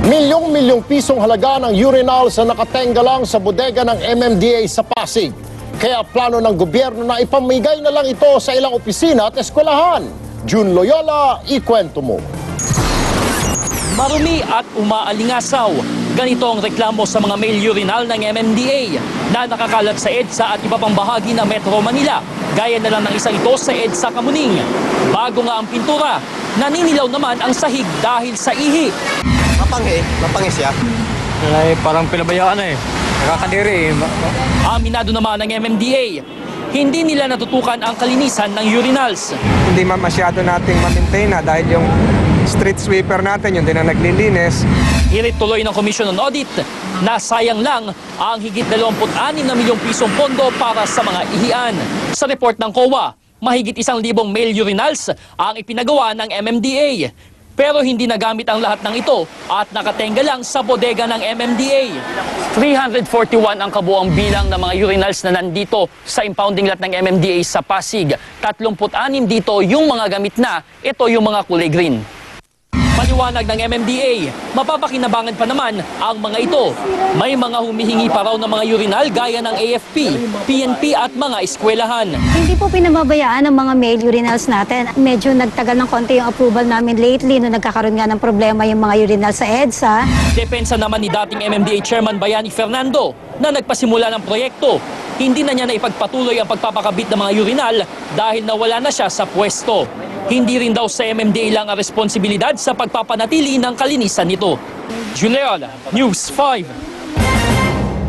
Milyong-milyong pisong halaga ng urinals na nakatenga lang sa bodega ng MMDA sa Pasig. Kaya plano ng gobyerno na ipamigay na lang ito sa ilang opisina at eskwelahan. June Loyola, ikwento mo. Marumi at umaalingasaw. Ganito ang reklamo sa mga male urinal ng MMDA na nakakalat sa EDSA at iba pang bahagi ng Metro Manila. Gaya na lang ng isa ito sa EDSA Kamuning. Bago nga ang pintura, naninilaw naman ang sahig dahil sa ihi. Mapanghi siya. Ay, parang pinabayaan na eh. Nakakadiri eh. Aminado naman ng MMDA, hindi nila natutukan ang kalinisan ng urinals. Hindi masyado nating ma-maintain na dahil yung street sweeper natin, yung din ang naglilinis. Hirit tuloy ng Commission on Audit na sayang lang ang higit 26 na milyong pisong pondo para sa mga ihian. Sa report ng COA, mahigit 1,000 male urinals ang ipinagawa ng MMDA. Pero hindi nagamit ang lahat ng ito at nakatenga lang sa bodega ng MMDA. 341 ang kabuang bilang ng mga urinals na nandito sa impounding lot ng MMDA sa Pasig. 36 dito yung mga gamit na, ito yung mga kulay green. Paliwanag ng MMDA, mapapakinabangan pa naman ang mga ito. May mga humihingi pa raw ng mga urinal gaya ng AFP, PNP at mga eskwelahan. Hindi po pinababayaan ang mga male urinals natin. Medyo nagtagal ng konti yung approval namin lately nung nagkakaroon nga ng problema yung mga urinals sa EDSA. Depensa naman ni dating MMDA Chairman Bayani Fernando na nagpasimula ng proyekto. Hindi na niya naipagpatuloy ang pagpapakabit ng mga urinal dahil nawala na siya sa pwesto. Hindi rin daw sa MMDA lang ang responsibilidad sa pagpapanatili ng kalinisan nito. Julian, News 5.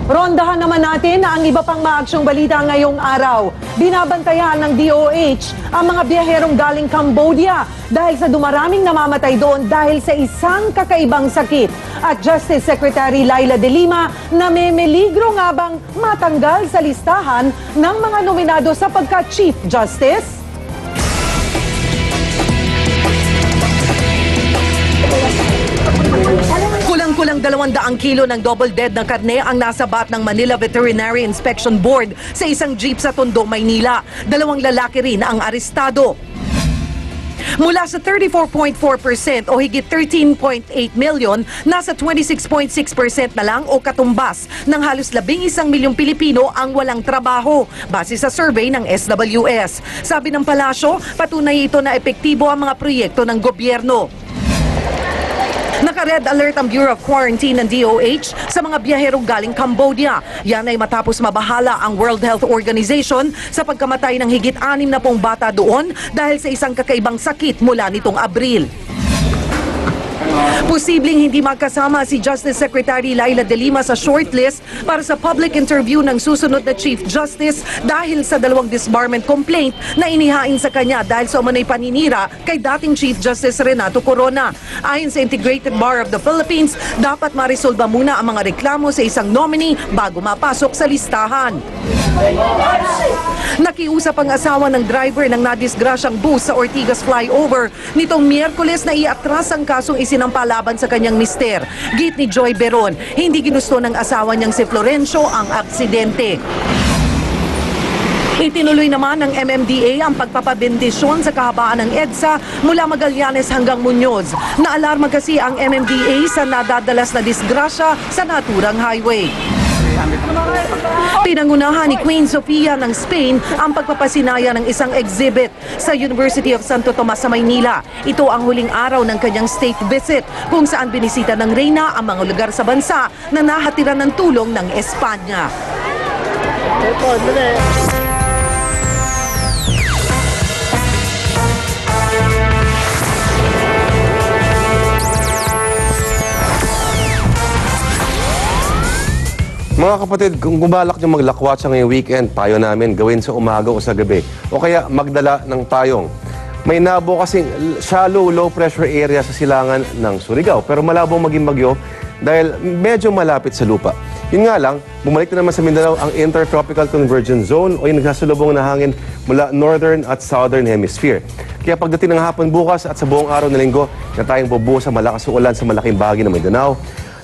Rondahan naman natin ang iba pang maaksyong balita ngayong araw. Binabantayan ng DOH ang mga biyaherong galing Cambodia dahil sa dumaraming namamatay doon dahil sa isang kakaibang sakit. At Justice Secretary Laila De Lima na may meligro nga bang matanggal sa listahan ng mga nominado sa pagka-Chief Justice? Kulang-kulang 200 kilo ng double dead na karne ang nasabat ng Manila Veterinary Inspection Board sa isang jeep sa Tondo, Maynila. 2 lalaki rin ang arestado. Mula sa 34.4% o higit 13.8 million, nasa 26.6% na lang o katumbas ng halos 11 milyong Pilipino ang walang trabaho, base sa survey ng SWS. Sabi ng palasyo, patunay ito na epektibo ang mga proyekto ng gobyerno. Naka-red alert ang Bureau of Quarantine ng DOH sa mga biyaherong galing Cambodia. Yan ay matapos mabahala ang World Health Organization sa pagkamatay ng higit 60 bata doon dahil sa isang kakaibang sakit mula nitong Abril. Posibleng hindi magkasama si Justice Secretary Laila De Lima sa shortlist para sa public interview ng susunod na Chief Justice dahil sa 2 disbarment complaint na inihain sa kanya dahil sa umunay paninira kay dating Chief Justice Renato Corona. Ayon sa Integrated Bar of the Philippines, dapat marisolba muna ang mga reklamo sa isang nominee bago mapasok sa listahan. Nakiusap ang asawa ng driver ng nadisgrasyang bus sa Ortigas flyover nitong Miyerkules na iatras ang kasong isinampa laban sa kanyang mister. Git ni Joy Beron, hindi ginusto ng asawa niyang si Florencio ang aksidente. Itinuloy naman ng MMDA ang pagpapabendisyon sa kahabaan ng EDSA mula Magallanes hanggang Muñoz. Naalarma kasi ang MMDA sa nadadalas na disgrasya sa naturang highway. Pinangunahan ni Queen Sofia ng Spain ang pagpapasinaya ng isang exhibit sa University of Santo Tomas sa Maynila. Ito ang huling araw ng kanyang state visit kung saan binisita ng reyna ang mga lugar sa bansa na nahatiran ng tulong ng Espanya. Mga kapatid, kung balak nyo maglakwat sa ngayong weekend, payo namin gawin sa umaga o sa gabi. O kaya magdala ng payong. May nabo kasing shallow, low pressure area sa silangan ng Surigao. Pero malabong maging bagyo dahil medyo malapit sa lupa. Yun nga lang, bumalik na naman sa Mindanao ang Intertropical Convergence Zone o yung nagsasalubong na hangin mula Northern at Southern Hemisphere. Kaya pagdating ng hapon bukas at sa buong araw na linggo, na tayong bubuo sa malakas na ulan sa malaking bahagi ng Mindanao,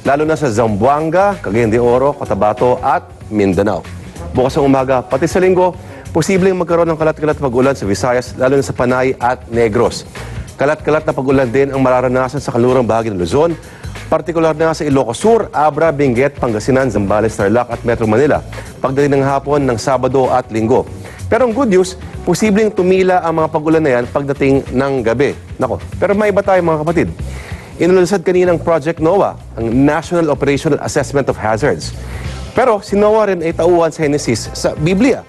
lalo na sa Zamboanga, Cagayan de Oro, Cotabato at Mindanao. Bukas ng umaga, pati sa linggo, posibleng magkaroon ng kalat-kalat pag-ulan sa Visayas, lalo na sa Panay at Negros. Kalat-kalat na pag-ulan din ang mararanasan sa kanlurang bahagi ng Luzon, Partikular na nga sa Ilocos Sur, Abra, Benguet, Pangasinan, Zambales, Tarlac at Metro Manila pagdating ng hapon ng Sabado at Linggo. Pero ang good news, posibleng tumila ang mga pag-ulan na yan pagdating ng gabi. Nako, pero may iba tayo mga kapatid. Inulunsad kaninang Project NOAA, ang National Operational Assessment of Hazards. Pero si NOAA rin ay tauhan sa Genesis sa Biblia.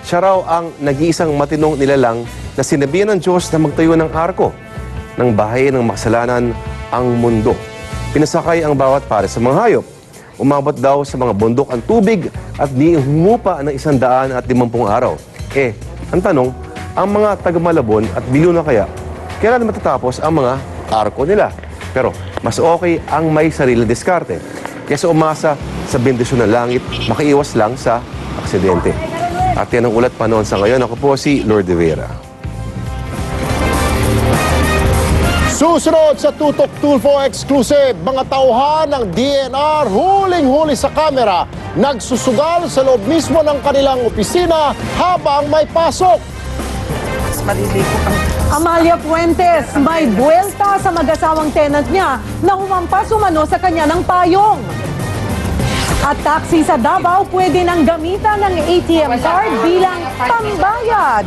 Siya raw ang nag-iisang matinong nilalang na sinabihan ng Diyos na magtayo ng arko ng bahay ng makasalanan ang mundo. Pinasakay ang bawat pare sa mga hayop. Umabot daw sa mga bundok ang tubig at di humupa ng 150 araw. Ang tanong, ang mga taga-Malabon at Biluna kaya, kailan matatapos ang mga arko nila? Pero mas okay ang may sarili diskarte kaysa umasa sa bendisyon ng langit, makiiwas lang sa aksidente. At yan ang ulat pa noon sa ngayon. Ako po si Lord de Vera. Susunod sa Tutok Tulfo Exclusive, mga tauhan ng DNR huling-huli sa kamera, nagsusugal sa loob mismo ng kanilang opisina habang may pasok. Amalia Fuentes, may buwelta sa mag-asawang tenant niya na humampas umano sa kanya ng payong. At taxi sa Davao pwede nang gamitan ng ATM card bilang pambayad.